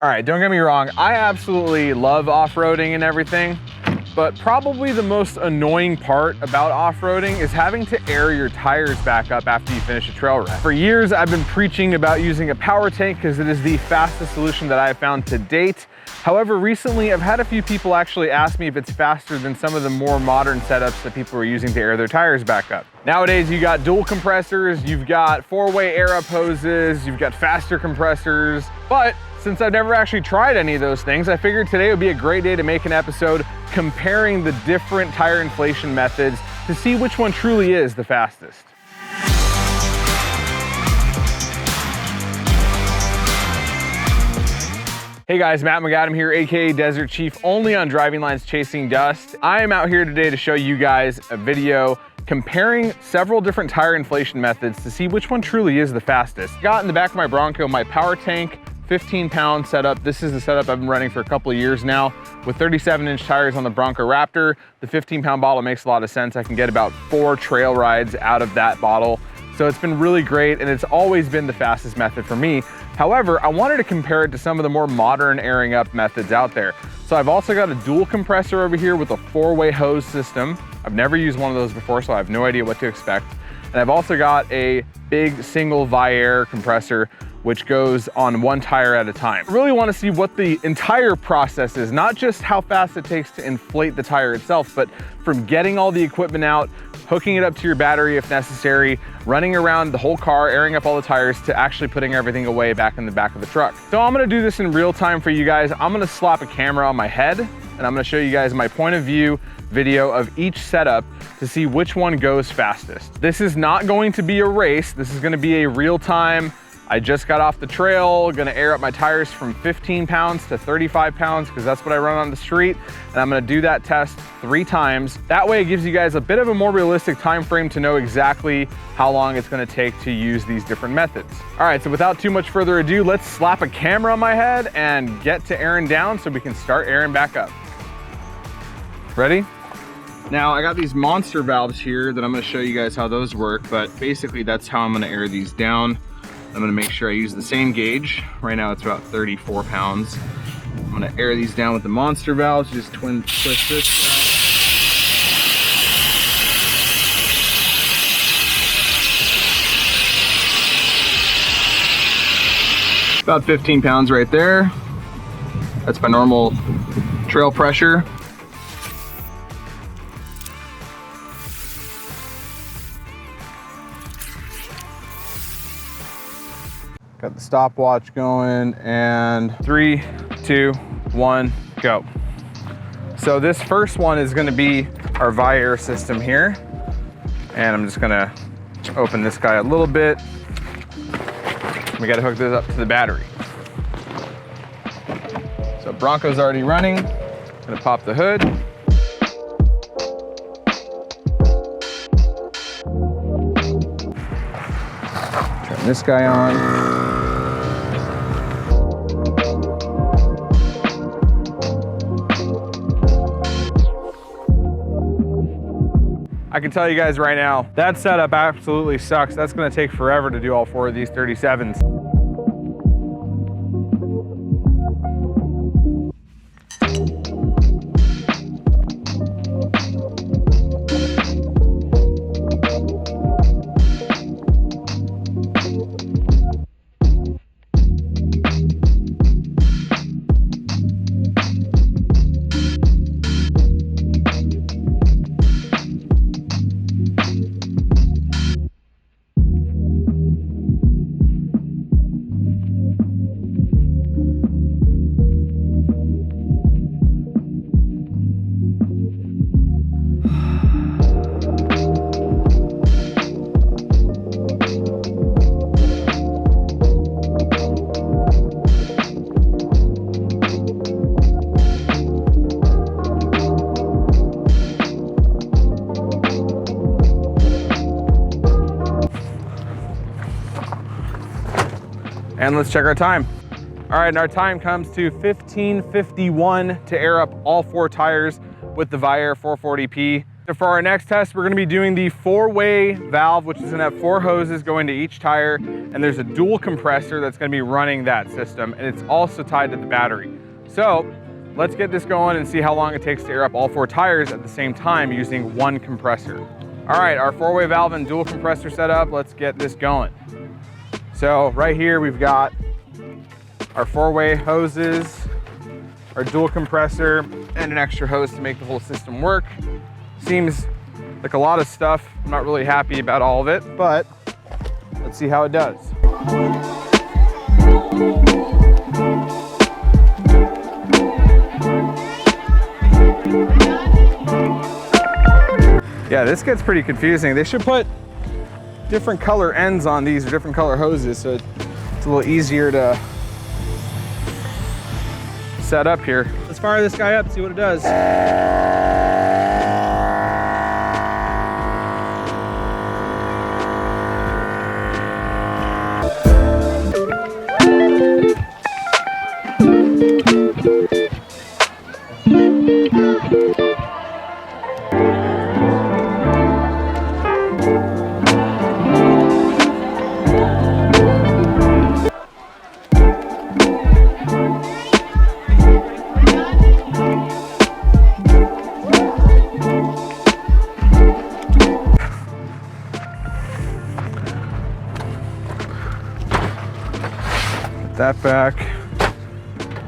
All right, don't get me wrong, I absolutely love off-roading and everything, but probably the most annoying part about off-roading is having to air your tires back up after you finish a trail ride. For years, I've been preaching about using a power tank because it is the fastest solution that I have found to date. However, recently I've had a few people actually ask me if it's faster than some of the more modern setups that people are using to air their tires back up. Nowadays, you got dual compressors, you've got four-way air up hoses, you've got faster compressors, but since I've never actually tried any of those things, I figured today would be a great day to make an episode comparing the different tire inflation methods to see which one truly is the fastest. Hey guys, Matt McAdam here, aka Desert Chief, only on Driving Lines Chasing Dust. I am out here today to show you guys a video comparing several different tire inflation methods to see which one truly is the fastest. Got in the back of my Bronco my power tank, 15-pound setup. This is the setup I've been running for a couple of years now with 37-inch tires on the Bronco Raptor. The 15-pound bottle makes a lot of sense. I can get about 4 trail rides out of that bottle. So it's been really great, and it's always been the fastest method for me. However, I wanted to compare it to some of the more modern airing up methods out there. So I've also got a dual compressor over here with a 4-way hose system. I've never used one of those before, so I have no idea what to expect. And I've also got a big single Viair compressor which goes on one tire at a time. I really want to see what the entire process is, not just how fast it takes to inflate the tire itself, but from getting all the equipment out, hooking it up to your battery if necessary, running around the whole car, airing up all the tires, to actually putting everything away back in the back of the truck. So I'm gonna do this in real time for you guys. I'm gonna slap a camera on my head, and I'm gonna show you guys my point of view video of each setup to see which one goes fastest. This is not going to be a race. This is gonna be a real time, I just got off the trail, gonna air up my tires from 15 pounds to 35 pounds because that's what I run on the street. And I'm gonna do that test 3 times. That way it gives you guys a bit of a more realistic time frame to know exactly how long it's gonna take to use these different methods. All right, so without too much further ado, let's slap a camera on my head and get to airing down so we can start airing back up. Ready? Now I got these monster valves here that I'm gonna show you guys how those work, but basically that's how I'm gonna air these down. I'm gonna make sure I use the same gauge. Right now it's about 34 pounds. I'm gonna air these down with the monster valves, just twist this down. About 15 pounds right there. That's my normal trail pressure. Got the stopwatch going, and 3, 2, 1, go. So this first one is gonna be our Viair system here. And I'm just gonna open this guy a little bit. We gotta hook this up to the battery. So Bronco's already running. Gonna pop the hood. Turn this guy on. I can tell you guys right now, that setup absolutely sucks. That's gonna take forever to do all 4 of these 37s. And let's check our time. All right, and our time comes to 15:51 to air up all 4 tires with the Viair 440p. So for our next test, we're gonna be doing the 4-way valve, which is gonna have 4 hoses going to each tire, and there's a dual compressor that's gonna be running that system, and it's also tied to the battery. So let's get this going and see how long it takes to air up all 4 tires at the same time using one compressor. All right, our 4-way valve and dual compressor setup, let's get this going. So right here, we've got our 4-way hoses, our dual compressor, and an extra hose to make the whole system work. Seems like a lot of stuff. I'm not really happy about all of it, but let's see how it does. Yeah, this gets pretty confusing. They should put different color ends on these, or different color hoses, so it's a little easier to set up here. Let's fire this guy up, see what it does.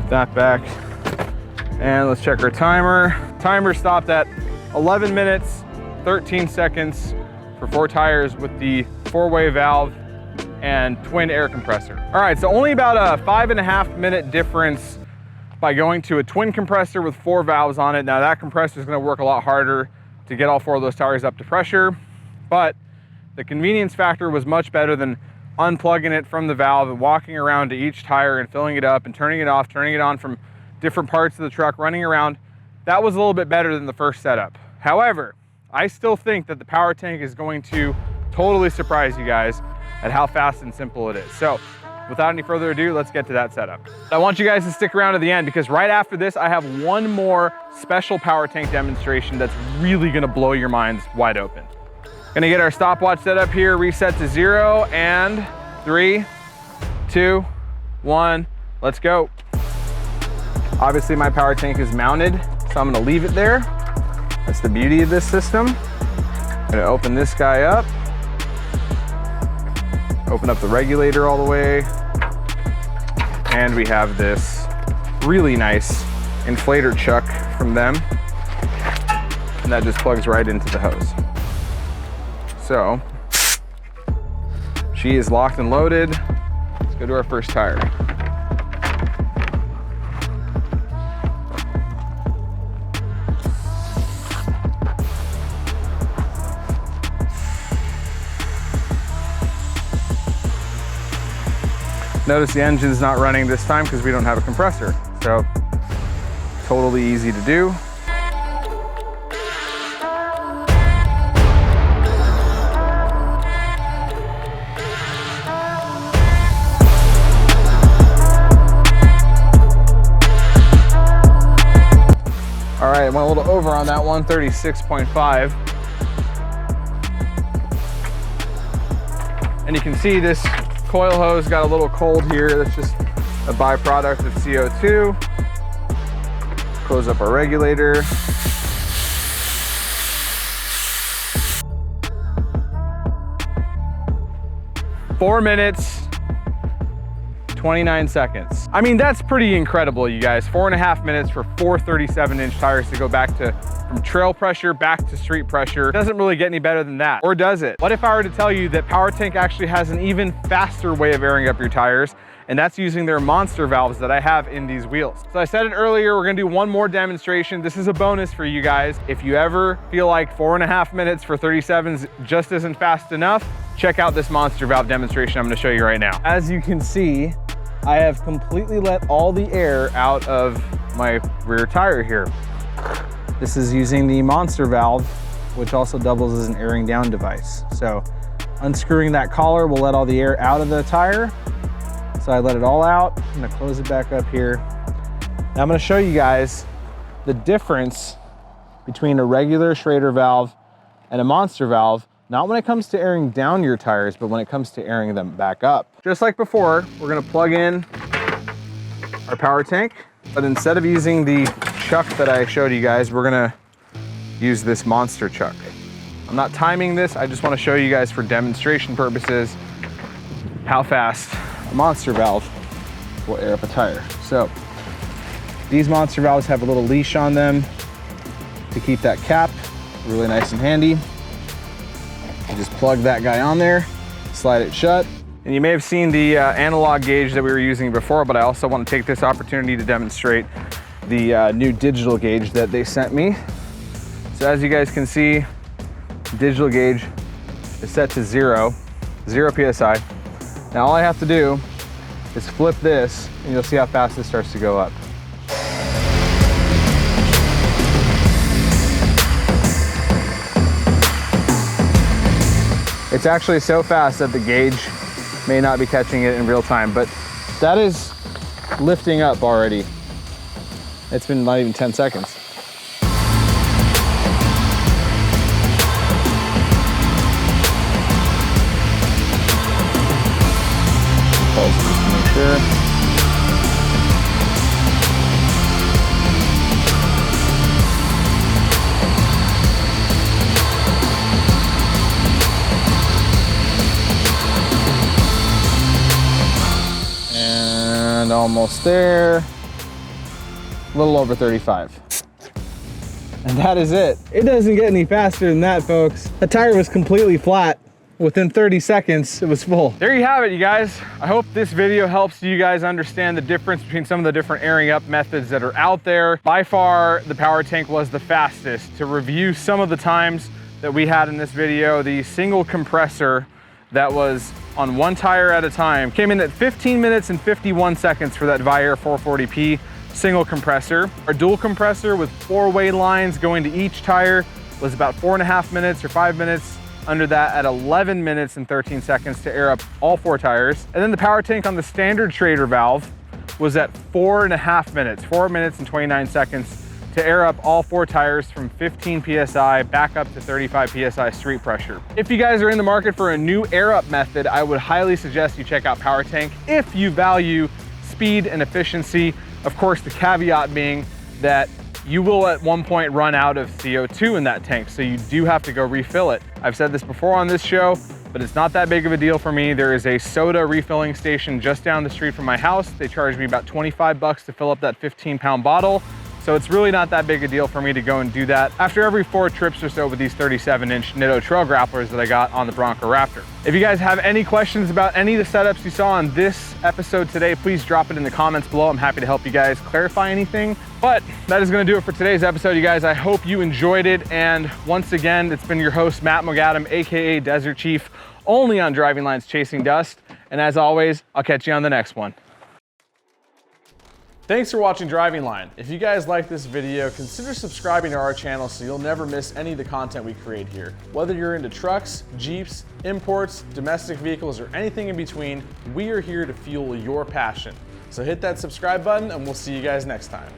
That back, and let's check our timer. Timer stopped at 11 minutes, 13 seconds for 4 tires with the 4-way valve and twin air compressor. All right, so only about a 5.5 minute difference by going to a twin compressor with 4 valves on it. Now that compressor is gonna work a lot harder to get all 4 of those tires up to pressure, but the convenience factor was much better than unplugging it from the valve and walking around to each tire and filling it up and turning it off, turning it on from different parts of the truck, running around. That was a little bit better than the first setup. However, I still think that the power tank is going to totally surprise you guys at how fast and simple it is. So without any further ado, let's get to that setup. I want you guys to stick around to the end, because right after this, I have one more special power tank demonstration that's really gonna blow your minds wide open. Gonna get our stopwatch set up here, reset to 0, and 3, 2, 1, let's go. Obviously my power tank is mounted, so I'm gonna leave it there. That's the beauty of this system. I'm gonna open this guy up, open up the regulator all the way, and we have this really nice inflator chuck from them, and that just plugs right into the hose. So, she is locked and loaded. Let's go to our first tire. Notice the engine's not running this time because we don't have a compressor. So, totally easy to do. All right, I went a little over on that one, 36.5. And you can see this coil hose got a little cold here. That's just a byproduct of CO2. Close up our regulator. Four minutes, 29 seconds. I mean, that's pretty incredible, you guys. 4.5 minutes for 4 37-inch tires to go back to from trail pressure back to street pressure. It doesn't really get any better than that, or does it? What if I were to tell you that Power Tank actually has an even faster way of airing up your tires, and that's using their monster valves that I have in these wheels. So I said it earlier, we're gonna do one more demonstration. This is a bonus for you guys. If you ever feel like 4.5 minutes for 37s just isn't fast enough, check out this monster valve demonstration I'm gonna show you right now. As you can see, I have completely let all the air out of my rear tire here. This is using the monster valve, which also doubles as an airing down device. So unscrewing that collar will let all the air out of the tire. So I let it all out. I'm gonna close it back up here. Now I'm gonna show you guys the difference between a regular Schrader valve and a monster valve, not when it comes to airing down your tires, but when it comes to airing them back up. Just like before, we're gonna plug in our power tank, but instead of using the chuck that I showed you guys, we're gonna use this monster chuck. I'm not timing this, I just wanna show you guys for demonstration purposes how fast a monster valve will air up a tire. So these monster valves have a little leash on them to keep that cap really nice and handy. You just plug that guy on there, slide it shut. And you may have seen the analog gauge that we were using before, but I also want to take this opportunity to demonstrate the new digital gauge that they sent me. So as you guys can see, digital gauge is set to 0 PSI. Now all I have to do is flip this and you'll see how fast this starts to go up. It's actually so fast that the gauge may not be catching it in real time, but that is lifting up already. It's been not even 10 seconds. Pulse just to make sure. And almost there, a little over 35. And that is it. It doesn't get any faster than that, folks. The tire was completely flat. Within 30 seconds, it was full. There you have it, you guys. I hope this video helps you guys understand the difference between some of the different airing up methods that are out there. By far, the power tank was the fastest. To review some of the times that we had in this video, the single compressor that was on one tire at a time came in at 15 minutes and 51 seconds for that Viair 440p single compressor. Our dual compressor with 4-way lines going to each tire was about 4.5 minutes or 5 minutes under that at 11 minutes and 13 seconds to air up all 4 tires. And then the power tank on the standard Schrader valve was at 4.5 minutes, 4 minutes and 29 seconds to air up all 4 tires from 15 PSI back up to 35 PSI street pressure. If you guys are in the market for a new air up method, I would highly suggest you check out Power Tank if you value speed and efficiency. Of course, the caveat being that you will at one point run out of CO2 in that tank, so you do have to go refill it. I've said this before on this show, but it's not that big of a deal for me. There is a soda refilling station just down the street from my house. They charge me about 25 bucks to fill up that 15-pound bottle. So it's really not that big a deal for me to go and do that after every 4 trips or so with these 37-inch Nitto Trail Grapplers that I got on the Bronco Raptor. If you guys have any questions about any of the setups you saw on this episode today, please drop it in the comments below. I'm happy to help you guys clarify anything. But that is gonna do it for today's episode, you guys. I hope you enjoyed it. And once again, it's been your host, Matt McAdam, AKA Desert Chief, only on Driving Lines Chasing Dust. And as always, I'll catch you on the next one. Thanks for watching Driving Line. If you guys like this video, consider subscribing to our channel so you'll never miss any of the content we create here. Whether you're into trucks, Jeeps, imports, domestic vehicles, or anything in between, we are here to fuel your passion. So hit that subscribe button and we'll see you guys next time.